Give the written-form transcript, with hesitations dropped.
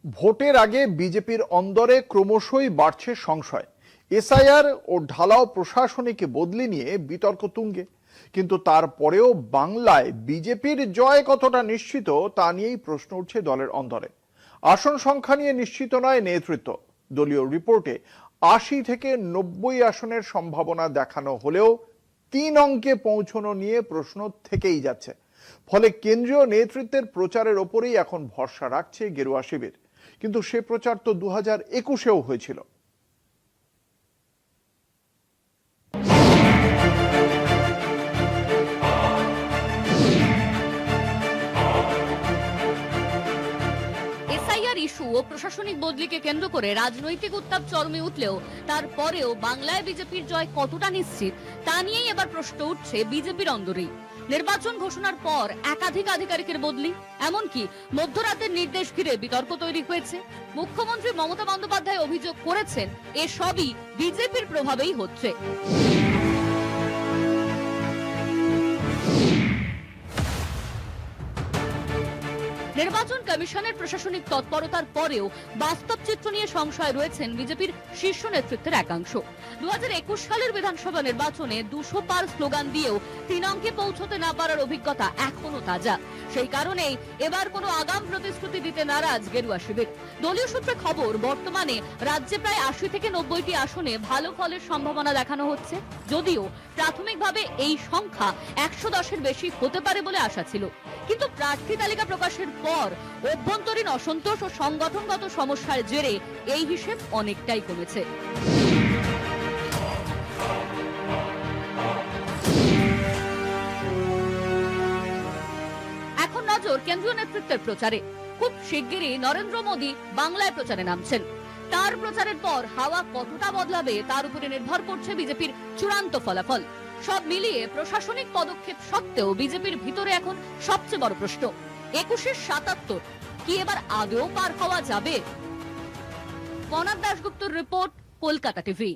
ভোটের আগে বিজেপির অন্দরে ক্রমশই বাড়ছে সংশয়। এসআইআর ও ঢালাও প্রশাসনিক বদলি নিয়ে বিতর্ক তুঙ্গে, কিন্তু তারপরেও বাংলায় বিজেপির জয় কতটা নিশ্চিত তা নিয়েই প্রশ্ন উঠছে দলের অন্দরে। আসন সংখ্যা নিয়ে নিশ্চিত নয় নেতৃত্ব। দলীয় রিপোর্টে ৮০ থেকে ৯০ আসনের সম্ভাবনা দেখানো হলেও ৩ অঙ্কে পৌঁছানো নিয়ে প্রশ্ন থেকেই যাচ্ছে। ফলে কেন্দ্রীয় নেতৃত্বের প্রচারের ওপরেই এখন ভরসা রাখছে গেরুয়া শিবির। কিন্তু সে প্রচার তো 2021-এও হয়েছিল। এসআইআর ইস্যু ও প্রশাসনিক বদলিকে কেন্দ্র করে রাজনৈতিক উত্তাপ চরমে উঠলেও তারপরেও বাংলায় বিজেপির জয় কতটা নিশ্চিত তা নিয়েই এবার প্রশ্ন উঠছে বিজেপির অন্দরেই। নির্বাচন ঘোষণার পর একাধিক আধিকারিকের বদলি, এমনকি মধ্যরাতের নির্দেশ ঘিরে বিতর্ক তৈরি হয়েছে। মুখ্যমন্ত্রী মমতা বন্দ্যোপাধ্যায় অভিযোগ করেছেন এসবই বিজেপির প্রভাবেই হচ্ছে। নির্বাচন কমিশনের প্রশাসনিক তৎপরতার পরেও বাস্তব চিত্র নিয়ে সংশয় রয়েছেন বিজেপির শীর্ষ নেতৃত্বের একাংশ। 2021 সালের বিধানসভা নির্বাচনে 200 পার স্লোগান দিয়েও 3 অঙ্কে পৌঁছতে না পারার অভিজ্ঞতা এখনো তাজা। সেই কারণেই এবার কোনো আগাম প্রতিশ্রুতি দিতে নারাজ গেরুয়া শিবির। দলীয় সূত্রে খবর, বর্তমানে রাজ্যে প্রায় 80 থেকে 90টি আসনে ভালো ফলের সম্ভাবনা দেখানো হচ্ছে, যদিও প্রাথমিকভাবে এই সংখ্যা 110-এর বেশি হতে পারে বলে আশা ছিল। কিন্তু প্রার্থী তালিকা প্রকাশের পর অভ্যন্তরীণ অসন্তোষ ও সংগঠনগত সমস্যার জেরে এই হিসেব অনেকটাই কমেছে। এখন নজর কেন্দ্রীয় নেতৃত্বের প্রচারে। খুব শিগগিরই নরেন্দ্র মোদী বাংলায় প্রচারে নামছেন। তার প্রচারের পর হাওয়া কতটা বদলাবে তার উপরে নির্ভর করছে বিজেপির চূড়ান্ত ফলাফল। সব মিলিয়ে প্রশাসনিক পদক্ষেপ সত্ত্বেও বিজেপির ভিতরে এখন সবচেয়ে বড় প্রশ্ন, 21-এর 77 কি এবার আদৌ পার হওয়া যাবে? পনাদ দাশগুপ্তর রিপোর্ট, কলকাতা টিভি।